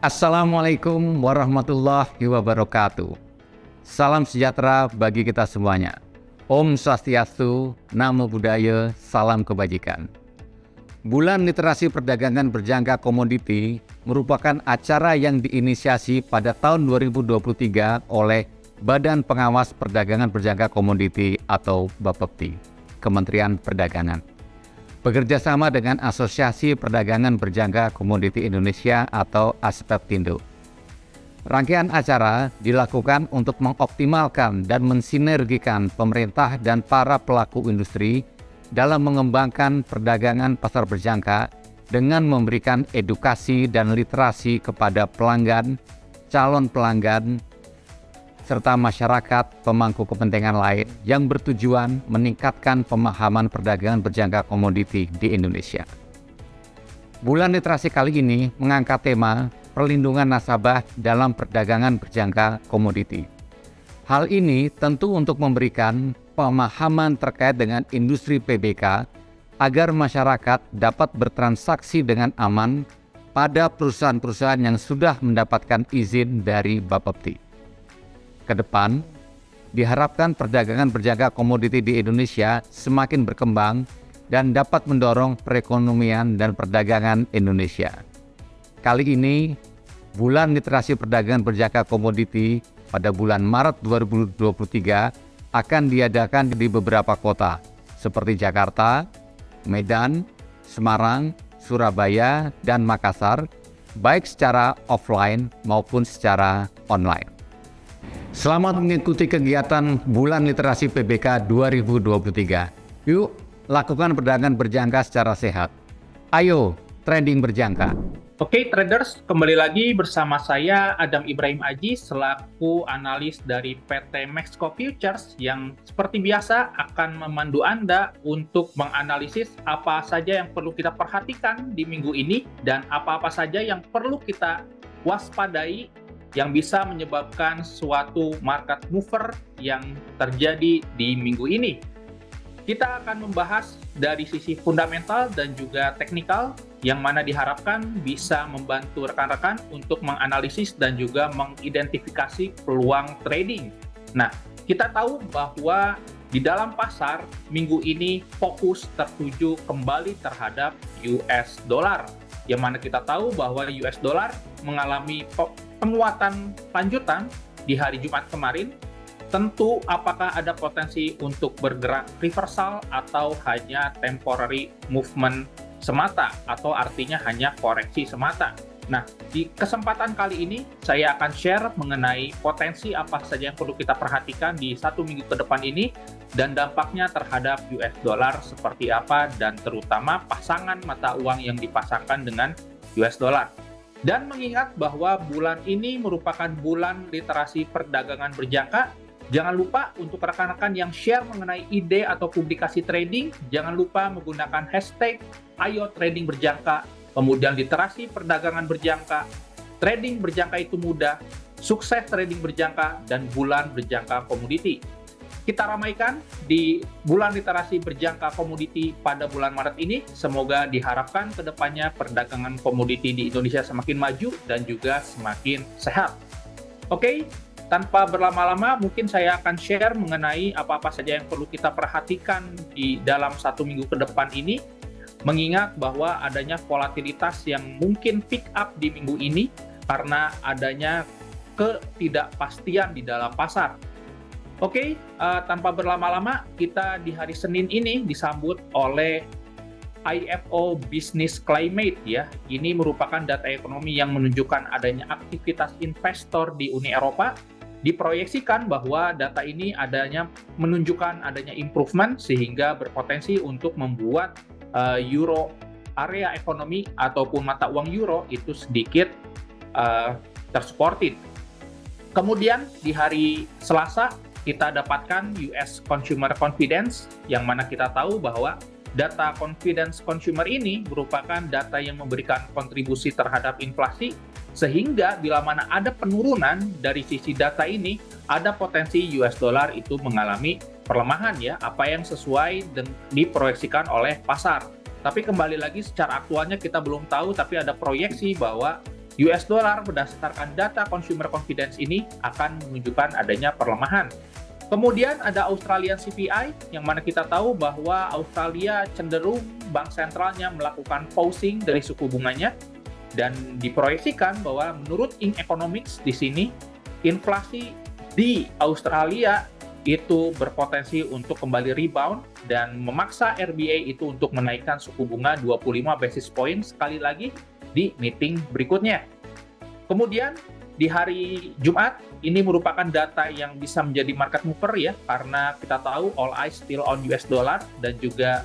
Assalamualaikum warahmatullahi wabarakatuh. Salam sejahtera bagi kita semuanya. Om Swastiastu, Namo Buddhaya, salam kebajikan. Bulan Literasi Perdagangan Berjangka Komoditi merupakan acara yang diinisiasi pada tahun 2023 oleh Badan Pengawas Perdagangan Berjangka Komoditi atau Bapepti, Kementerian Perdagangan, bekerja sama dengan Asosiasi Perdagangan Berjangka Komoditi Indonesia atau ASPERTINDO. Rangkaian acara dilakukan untuk mengoptimalkan dan mensinergikan pemerintah dan para pelaku industri dalam mengembangkan perdagangan pasar berjangka dengan memberikan edukasi dan literasi kepada pelanggan, calon pelanggan, serta masyarakat pemangku kepentingan lain yang bertujuan meningkatkan pemahaman perdagangan berjangka komoditi di Indonesia. Bulan literasi kali ini mengangkat tema perlindungan nasabah dalam perdagangan berjangka komoditi. Hal ini tentu untuk memberikan pemahaman terkait dengan industri PBK agar masyarakat dapat bertransaksi dengan aman pada perusahaan-perusahaan yang sudah mendapatkan izin dari Bapepti. Kedepan, diharapkan perdagangan berjangka komoditi di Indonesia semakin berkembang dan dapat mendorong perekonomian dan perdagangan Indonesia. Kali ini, Bulan Literasi Perdagangan Berjangka Komoditi pada bulan Maret 2023 akan diadakan di beberapa kota seperti Jakarta, Medan, Semarang, Surabaya, dan Makassar, baik secara offline maupun secara online. Selamat mengikuti kegiatan Bulan Literasi PBK 2023. Yuk, lakukan perdagangan berjangka secara sehat. Ayo, trading berjangka. Oke traders, kembali lagi bersama saya Adam Ibrahim Aji selaku analis dari PT Mexco Futures yang seperti biasa akan memandu Anda untuk menganalisis apa saja yang perlu kita perhatikan di minggu ini dan apa-apa saja yang perlu kita waspadai yang bisa menyebabkan suatu market mover yang terjadi di minggu ini. Kita akan membahas dari sisi fundamental dan juga teknikal yang mana diharapkan bisa membantu rekan-rekan untuk menganalisis dan juga mengidentifikasi peluang trading. Nah, kita tahu bahwa di dalam pasar minggu ini fokus tertuju kembali terhadap US dollar, yang mana kita tahu bahwa US dollar mengalami penguatan lanjutan di hari Jumat kemarin. Tentu apakah ada potensi untuk bergerak reversal atau hanya temporary movement semata atau artinya hanya koreksi semata. Nah, di kesempatan kali ini saya akan share mengenai potensi apa saja yang perlu kita perhatikan di satu minggu ke depan ini dan dampaknya terhadap US dollar seperti apa dan terutama pasangan mata uang yang dipasangkan dengan US dollar. Dan mengingat bahwa bulan ini merupakan bulan literasi perdagangan berjangka, jangan lupa untuk rekan-rekan yang share mengenai ide atau publikasi trading, jangan lupa menggunakan hashtag Ayo Trading Berjangka, kemudian literasi perdagangan berjangka, trading berjangka itu mudah, sukses trading berjangka, dan bulan berjangka komoditi. Kita ramaikan di bulan literasi berjangka komoditi pada bulan Maret ini. Semoga diharapkan ke depannya perdagangan komoditi di Indonesia semakin maju dan juga semakin sehat. Oke, tanpa berlama-lama mungkin saya akan share mengenai apa-apa saja yang perlu kita perhatikan di dalam satu minggu ke depan ini. Mengingat bahwa adanya volatilitas yang mungkin pick up di minggu ini karena adanya ketidakpastian di dalam pasar. Oke, tanpa berlama-lama, kita di hari Senin ini disambut oleh IFO Business Climate ya. Ini merupakan data ekonomi yang menunjukkan adanya aktivitas investor di Uni Eropa. Diproyeksikan bahwa data ini menunjukkan adanya improvement sehingga berpotensi untuk membuat euro area ekonomi ataupun mata uang euro itu sedikit tersupported. Kemudian di hari Selasa kita dapatkan US Consumer Confidence, yang mana kita tahu bahwa data confidence consumer ini merupakan data yang memberikan kontribusi terhadap inflasi, sehingga bila mana ada penurunan dari sisi data ini, ada potensi US dollar itu mengalami perlemahan ya, apa yang sesuai dan diproyeksikan oleh pasar. Tapi kembali lagi secara aktualnya kita belum tahu, tapi ada proyeksi bahwa US dollar berdasarkan data consumer confidence ini akan menunjukkan adanya perlemahan. Kemudian ada Australian CPI, yang mana kita tahu bahwa Australia cenderung bank sentralnya melakukan pausing dari suku bunganya, dan diproyeksikan bahwa menurut Ing Economics di sini, inflasi di Australia itu berpotensi untuk kembali rebound dan memaksa RBA itu untuk menaikkan suku bunga 25 basis point sekali lagi di meeting berikutnya. Kemudian di hari Jumat, ini merupakan data yang bisa menjadi market mover ya, karena kita tahu all eyes still on US dollar, dan juga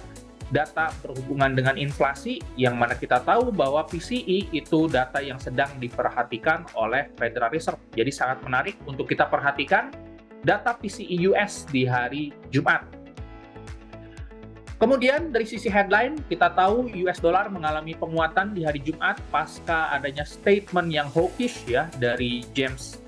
data berhubungan dengan inflasi, yang mana kita tahu bahwa PCE itu data yang sedang diperhatikan oleh Federal Reserve. Jadi sangat menarik untuk kita perhatikan data PCE US di hari Jumat. Kemudian dari sisi headline, kita tahu US dollar mengalami penguatan di hari Jumat pasca adanya statement yang hawkish ya dari James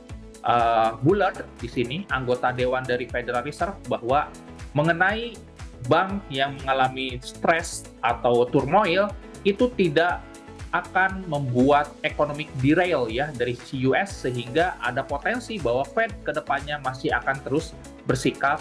Bullard di sini, anggota dewan dari Federal Reserve, bahwa mengenai bank yang mengalami stres atau turmoil itu tidak akan membuat economic derail ya dari sisi US, sehingga ada potensi bahwa Fed kedepannya masih akan terus bersikap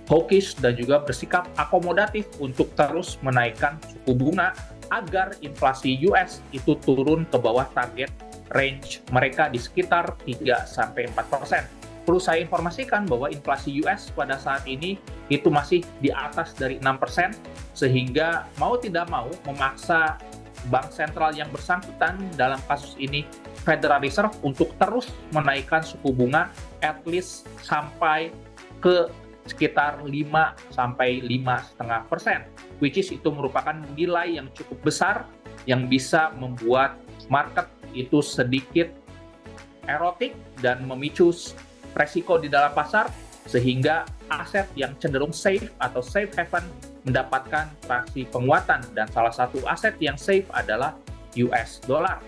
hawkish dan juga bersikap akomodatif untuk terus menaikkan suku bunga agar inflasi US itu turun ke bawah target range mereka di sekitar 3-4%. Perlu saya informasikan bahwa inflasi US pada saat ini itu masih di atas dari 6%, sehingga mau tidak mau memaksa bank sentral yang bersangkutan, dalam kasus ini Federal Reserve, untuk terus menaikkan suku bunga at least sampai ke sekitar 5-5,5%, which is itu merupakan nilai yang cukup besar yang bisa membuat market itu sedikit erotik dan memicu resiko di dalam pasar, sehingga aset yang cenderung safe atau safe haven mendapatkan traksi penguatan, dan salah satu aset yang safe adalah US dollar.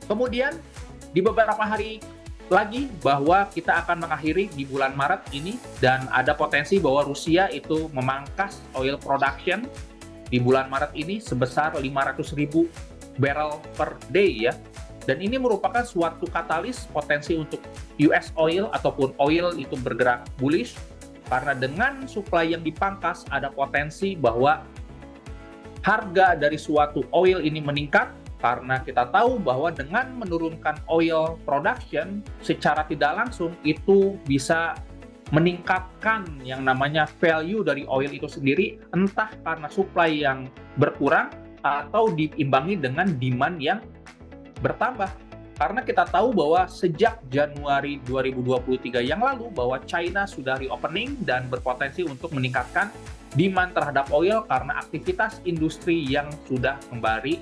Kemudian di beberapa hari lagi bahwa kita akan mengakhiri di bulan Maret ini, dan ada potensi bahwa Rusia itu memangkas oil production di bulan Maret ini sebesar 500.000 barrel per day ya. Dan ini merupakan suatu katalis potensi untuk US oil ataupun oil itu bergerak bullish, karena dengan supply yang dipangkas ada potensi bahwa harga dari suatu oil ini meningkat, karena kita tahu bahwa dengan menurunkan oil production secara tidak langsung itu bisa meningkatkan yang namanya value dari oil itu sendiri, entah karena supply yang berkurang atau diimbangi dengan demand yang bertambah. Karena kita tahu bahwa sejak Januari 2023 yang lalu bahwa China sudah reopening dan berpotensi untuk meningkatkan demand terhadap oil karena aktivitas industri yang sudah kembali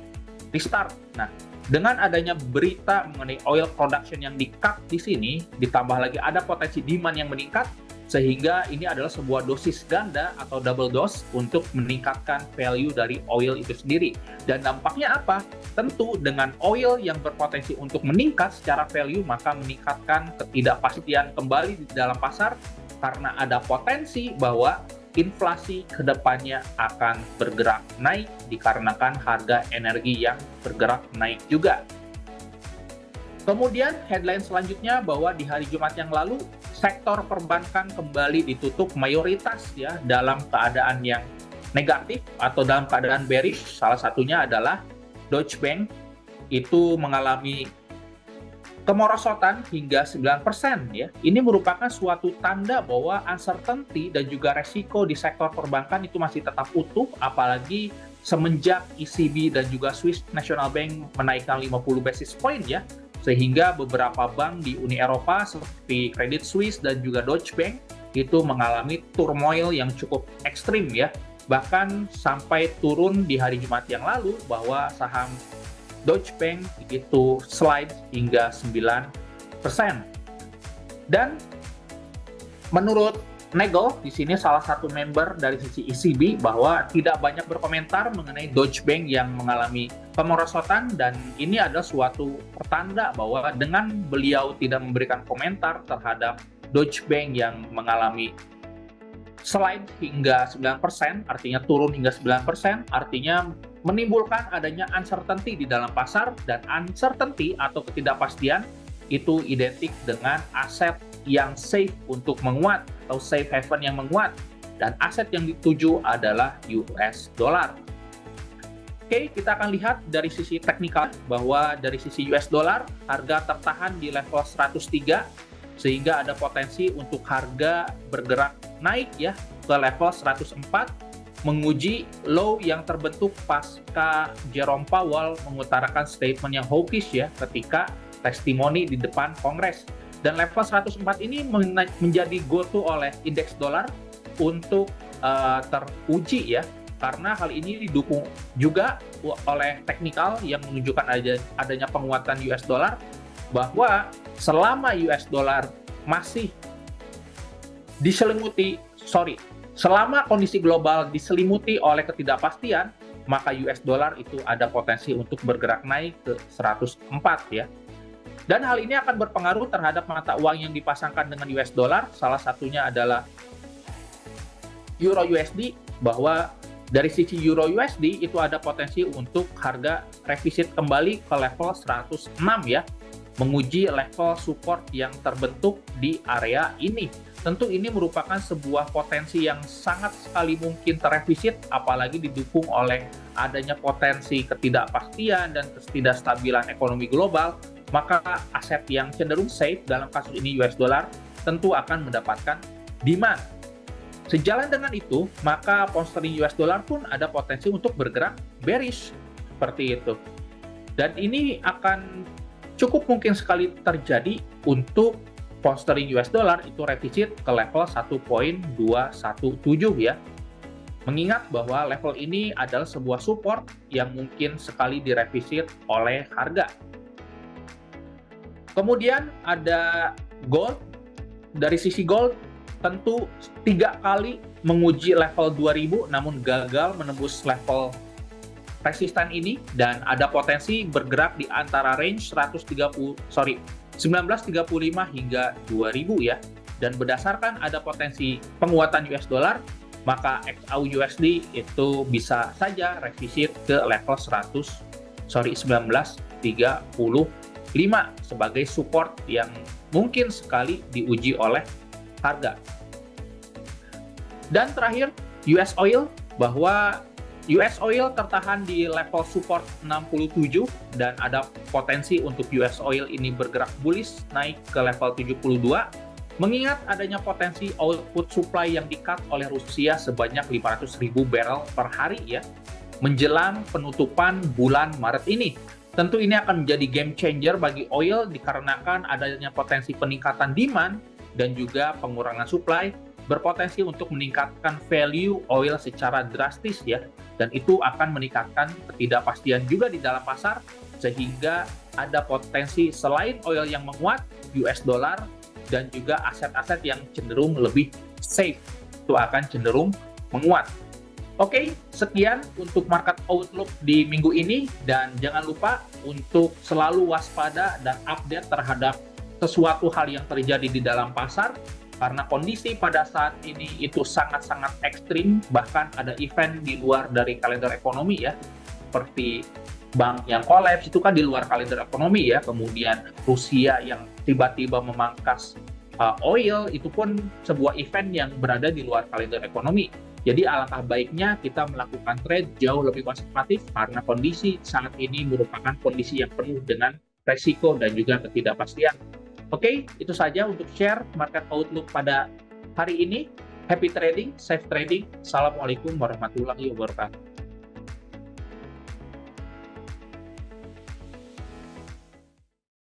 restart. Nah, dengan adanya berita mengenai oil production yang di-cut di sini, ditambah lagi ada potensi demand yang meningkat, sehingga ini adalah sebuah dosis ganda atau double dose untuk meningkatkan value dari oil itu sendiri. Dan dampaknya apa? Tentu dengan oil yang berpotensi untuk meningkat secara value, maka meningkatkan ketidakpastian kembali di dalam pasar, karena ada potensi bahwa inflasi kedepannya akan bergerak naik dikarenakan harga energi yang bergerak naik juga. Kemudian headline selanjutnya bahwa di hari Jumat yang lalu sektor perbankan kembali ditutup mayoritas ya dalam keadaan yang negatif atau dalam keadaan bearish. Salah satunya adalah Deutsche Bank itu mengalami kemerosotan hingga 9% ya. Ini merupakan suatu tanda bahwa uncertainty dan juga resiko di sektor perbankan itu masih tetap utuh, apalagi semenjak ECB dan juga Swiss National Bank menaikkan 50 basis point ya, sehingga beberapa bank di Uni Eropa seperti Credit Suisse dan juga Deutsche Bank itu mengalami turmoil yang cukup ekstrim ya. Bahkan sampai turun di hari Jumat yang lalu bahwa saham Deutsche Bank itu slide hingga 9%. Dan menurut Nagel, di sini salah satu member dari sisi ECB, bahwa tidak banyak berkomentar mengenai Deutsche Bank yang mengalami kemerosotan, dan ini adalah suatu pertanda bahwa dengan beliau tidak memberikan komentar terhadap Deutsche Bank yang mengalami slide hingga 9%, artinya turun hingga 9%, artinya menimbulkan adanya uncertainty di dalam pasar, dan uncertainty atau ketidakpastian itu identik dengan aset yang safe untuk menguat atau safe haven yang menguat, dan aset yang dituju adalah US dollar. Oke, kita akan lihat dari sisi teknikal bahwa dari sisi US dollar harga tertahan di level 103 sehingga ada potensi untuk harga bergerak naik ya ke level 104, menguji low yang terbentuk pasca Jerome Powell mengutarakan statement yang hawkish ya ketika testimoni di depan Kongres. Dan level 104 ini menjadi go-to oleh indeks dolar untuk teruji ya, karena hal ini didukung juga oleh teknikal yang menunjukkan adanya penguatan US dollar, bahwa selama US dollar masih selama kondisi global diselimuti oleh ketidakpastian, maka US dollar itu ada potensi untuk bergerak naik ke 104 ya. Dan hal ini akan berpengaruh terhadap mata uang yang dipasangkan dengan US dollar, salah satunya adalah Euro USD, bahwa dari sisi Euro USD itu ada potensi untuk harga revisit kembali ke level 106 ya, menguji level support yang terbentuk di area ini. Tentu ini merupakan sebuah potensi yang sangat sekali mungkin terrevisit, apalagi didukung oleh adanya potensi ketidakpastian dan ketidakstabilan ekonomi global, maka aset yang cenderung safe dalam kasus ini US dollar tentu akan mendapatkan demand. Sejalan dengan itu, maka pound sterling US dollar pun ada potensi untuk bergerak bearish seperti itu. Dan ini akan cukup mungkin sekali terjadi untuk pound sterling US dollar itu revisit ke level 1.217 ya. Mengingat bahwa level ini adalah sebuah support yang mungkin sekali direvisit oleh harga. Kemudian ada gold. Dari sisi gold, tentu 3 kali menguji level 2000 namun gagal menembus level resisten ini, dan ada potensi bergerak di antara range 1935 hingga 2000 ya. Dan berdasarkan ada potensi penguatan US dollar, maka XAU-USD itu bisa saja revisit ke level 1935 sebagai support yang mungkin sekali diuji oleh harga. Dan terakhir, US oil, bahwa US oil tertahan di level support 67 dan ada potensi untuk US oil ini bergerak bullish naik ke level 72, mengingat adanya potensi output supply yang di-cut oleh Rusia sebanyak 500.000 barrel per hari ya, menjelang penutupan bulan Maret ini. Tentu ini akan menjadi game changer bagi oil dikarenakan adanya potensi peningkatan demand dan juga pengurangan supply, berpotensi untuk meningkatkan value oil secara drastis ya, dan itu akan meningkatkan ketidakpastian juga di dalam pasar, sehingga ada potensi selain oil yang menguat, US dollar dan juga aset-aset yang cenderung lebih safe itu akan cenderung menguat. Oke, sekian untuk market outlook di minggu ini, dan jangan lupa untuk selalu waspada dan update terhadap sesuatu hal yang terjadi di dalam pasar, karena kondisi pada saat ini itu sangat-sangat ekstrim, bahkan ada event di luar dari kalender ekonomi ya, seperti bank yang kolaps itu kan di luar kalender ekonomi ya, kemudian Rusia yang tiba-tiba memangkas oil, itu pun sebuah event yang berada di luar kalender ekonomi. Jadi alangkah baiknya kita melakukan trade jauh lebih konservatif, karena kondisi saat ini merupakan kondisi yang penuh dengan resiko dan juga ketidakpastian. Oke, itu saja untuk share market outlook pada hari ini. Happy trading, safe trading. Assalamualaikum warahmatullahi wabarakatuh.